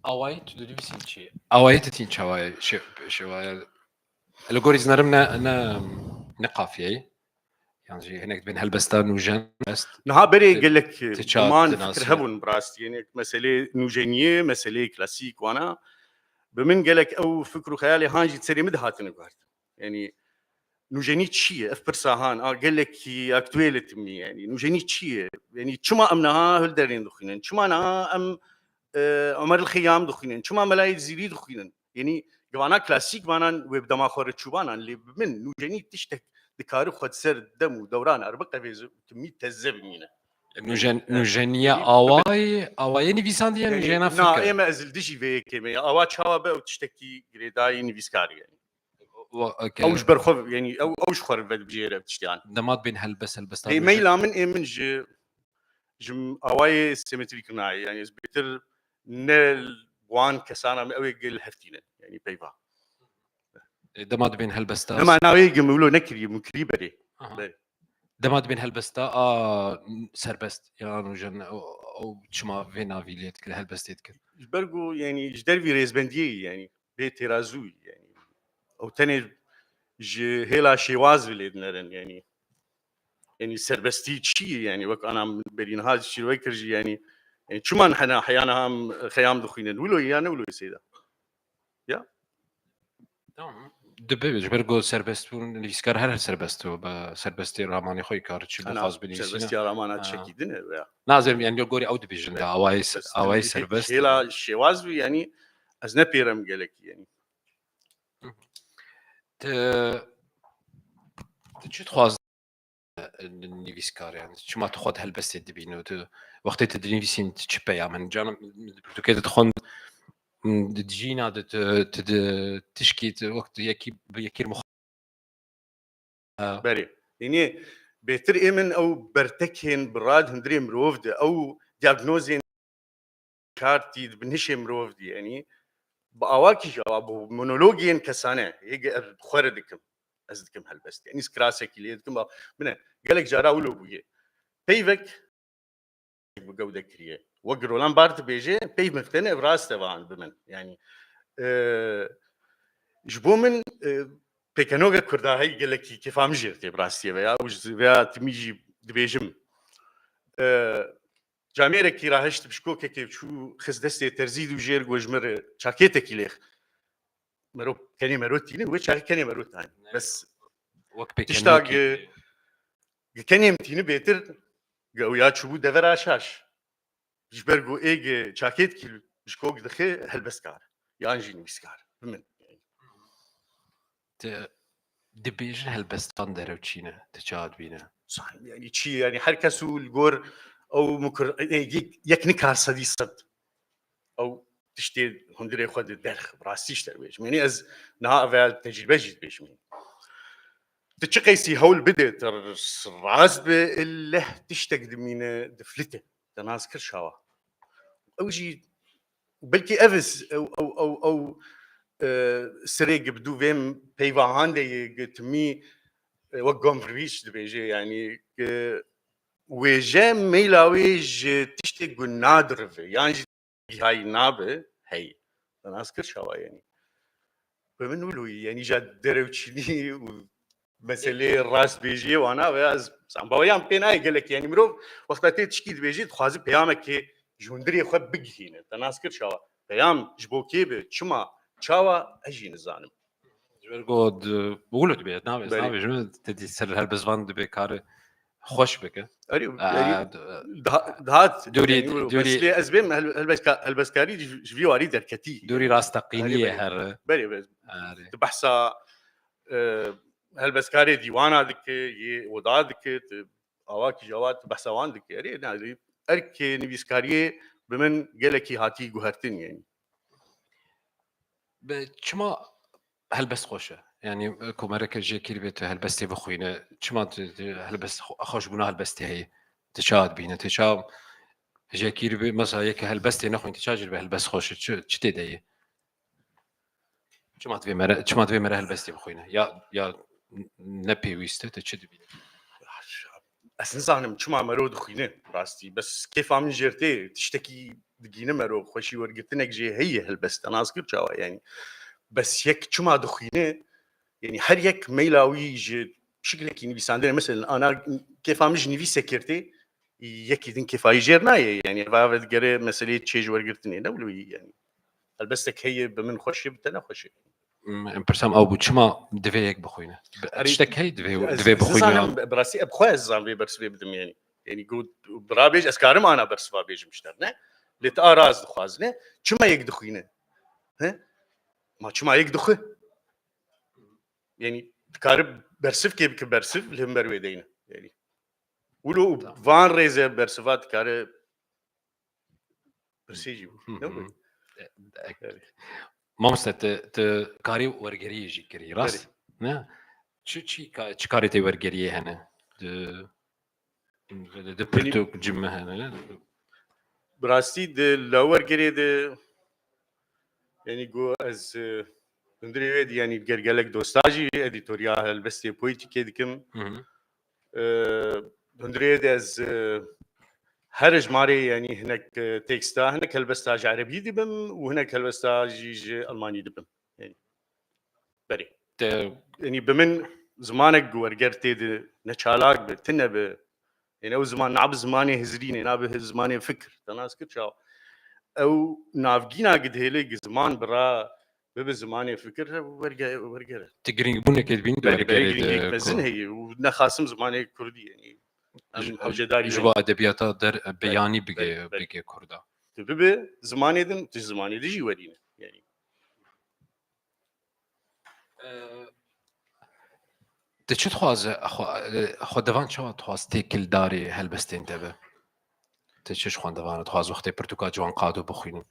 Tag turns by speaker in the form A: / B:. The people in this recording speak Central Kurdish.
A: ئەوای تو دەنووسین چی ئەوەیەتین چاوای شێوایە الگۆریزم نقافیەی يعني هناك بين هالبستان وجن بس
B: نها بري قال لك
A: تشاد
B: ضمان
A: تناسية.
B: فكر هبون براست يعني مسألة نوجينية مسألة كلاسيك وانا بمن قال لك او فكر خيالي هانجي تسري مدهاتن قارت يعني نوجيني تشيه اف برساهان قال لك اكتويلت مي يعني نوجيني تشيه يعني شما امنها هلدرين دخينن شما انا ام عمر الخيام دخينن شما ملايين زيري دخينن يعني جوانا كلاسيك وانا وبدما خورت شوبانا اللي من نوجيني تشتك دكارو خد سر دم ودوران اربقه بيز كميه تزبنينه
A: نوجنيا ئەوای نویسان دیان ژێنا
B: نا ئێمە ئەزل دژی بێ کێمەیە ئەوا چاوە بە و تشتێکی گرێدایی نویسکاری ئەوش بەرخۆ ینی ئەوش خۆر بەبژێرە تشتیان
A: دەمات بین هەلبەستان
B: مەیلا من من ژم ئەوای سیمتریکردنایی ینی بێتر نێوان کەسانە ئەوێ گەل هەفتینە ینی پەیوا
A: دەمات بین هەلبەستا
B: ئەمە ناوەی گەمولۆ نەکردی مکری بەرێ
A: دەمات بین هەلبەستا سربەست یان وژن ئەو چما vê navî lê dikir helbestê dikir
B: ji ber ku yanî ji dervî rêzbendiyê yanî bê têrazû yanî ew tenê ji hêla şêwaz lê dinerin yanî yanî serbestî çi ye yanî wek ana berîniha şîrove kir jî yanî çiman hena heyana ham xeyam dixwînin wilo ya ne wilo sêda ya
A: dibê ji ber got serbestbûn nivîskar her serbest û be serbestê ramanê xwe kar çi bixwaz binivîsîne
B: serbestiya ramana çekî dine ya
A: nazim yani gorî ew dibêjin de awayê serbest
B: hêla şêwaz bû yanî ez nepêrem gelekî yanî
A: çi dixwaz nivîskar yani çima tu xwe helbestê dibîn û tu wextê tu dinivîsîn çi peya min canim Tirkiyeyê dixwin dijîna de tu tişkî wekt yekî
B: berê yanî bêtir ê min ew bertekên birad hundirê mirov de ew diagnozên kartî bi nişê mirov dî yanî bi awakî ji awa bi monologên kesane hêge xwe re dikim ez dikim helbest yanî krasekî lê dikim bine gelek cara wilo bûye peyvek bi gewde kiriye wek Roland Barthes dibêje peyv miftene ev rast e van bi min yanî ji bo min pêkenoga kurdahî gelekî kêfa min jê tê bi rastiyê veya veya timî jî dibêjim camêrekî rahişt pişkokekê çû xist destê terzî û jêr got ji min re çakêtekî lê merov kenê merov tînin wê çakê kenê merov tane bes tişta kenêm tîni bêtir ya çûbû devera şaş ji ber got êge çakêtkî ji kok dixe helbestkar yan jî nivîskar bi min
A: dibêjin helbestan derew çîne tu çawa dibîne
B: yani çi yani her kes û li gor ew yek nikar sedî sed ew tiştê hundirê xwe di derx rastî ji derbêjim yanî ez niha ev tecrübe jî dibêjim tu çi qeysî hewl bidê te rast be leh tiştek dimîne diflite te nas kir şawa ew jî belkî ev sirê gibdû vêm peyvahan de yê timî wek gomrivîş dibêje yanî wêje meyla wê ji tiştê ku nadirive yan jî hayî nabe hey te nas kir şawa yanî bi min wilo yanî ja derewçînî û meselê rastbêjiyê wana ve ez baweyan pê nayê gelek yanî mirov wexta tê tişkî dibêjî dixwazî peyamekê ji hundirê xwe bigihîne te nas kir şawa peyam ji bo kê be çima çawa ez jî nizanim
A: ji ber got wilo dibê navêjim te dî ser helbestvan dibê karê xweş bike
B: dihat dorî ez bêm helbestkarî ji vî warî derketî
A: dorî rastaqîniyê her
B: berê tu behsa helbestkarê dîwana dike yê weda dike tu awakî ji awa tu behsa wan dike erê erkê nivîskariyê bi min gelekî hatî guhertin yanî
A: çima helbest xweş e yani ku mereke jêkî bê tu helbestê bixwîne çima helbest xweşbûna helbestê heye tu çawa dibîne tu çawa jêkî bê mesela yekê helbestê nexwîn tu çawa jî dibe helbest xweş e çi tê de ye çima divê mere helbestê bixwîne ya nepêwîst e tu çi dibîne
B: ez nizanim çima merov dixwîne rastî bes kêfa min jêr tê tiştekî دگینە مەرۆ خۆشی وەرگرتنێک جێ هەیە هەلبەستە ناز کرد چاوە ینی بەس یەک چما دخوینێ ینی هەر یەک مەیلاوی ژێ شکلێکی نویساندنە مثل ئانا کێفامژ نویسە کردێ یەکی دن کێفایی ژێر نایە ینی ڤاڤەتگەرێ مەسەلەی چێژ وەرگرتنێ نەولوی ینی هەلبەستێک هەیە بە من خۆشی بتە نەخۆشی
A: پرسام ئەو بوو چما دەوێت بخۆینە شتێک هەیە دەوێ بخۆینە
B: بڕاستی ئەبخوای زان بێ بەرسێ بدم ینی ینی گوت برابێژ ئەسکارم ئانا بەرسوا بێژم شتەر نە لێت ئاراز دخوازنێ چما یەک دخوینە ما چما یەک دخە ینی دکارە بەرسف کێ بکە بەرسف لێم بەروێ دەینە ینی ولو وان ڕێزە بەرسفات دکارە برسێژی بوو
A: مامۆستا کاری وەرگەریەژی کردی ڕاست چ کاری تێ وەرگەریە هەنە پرتۆک جمە هەنە
B: براستی لە وەرگەرێ ینی گۆ ئەز درێوێت ینی گەرگەلک دۆستاژی ئەدیتۆریا هەلبەستێ پۆیتیکێ دکم هەندرێت ئەز هەر ژمارە ینی هەنێک تێکستا هەنێک هەلبەستاژ عەرەبی دبم و هەنێک هەلبەستاژیژ ئەڵمانی دبم بەرێ ینی بە من زمانێک وەرگەر تێد نەچالاک بێت تنە بێ ینی ئەو زمان ناب زمانی هزرینێ نابێ زمانی فکر تەناس کرد چاو ئەو ناوگینا گدهێلێ زمان برا ببێ زمانی فکر وەرگەرە
A: گرنگ بوونێکت بین
B: مەزن هەیە و نەخاسم زمانی کوردی ینی هەڵجێداری
A: ji bo edebiyata beyanî bige Kurda
B: bibe zimanê din tu zimanê de jî werîne yani
A: Te çi dixwaze xwedevan çawa dixwaz têkildarê helbestên te be te çi ji xwendevan dixwaz wextê pirtûka ciwan qado bixwînin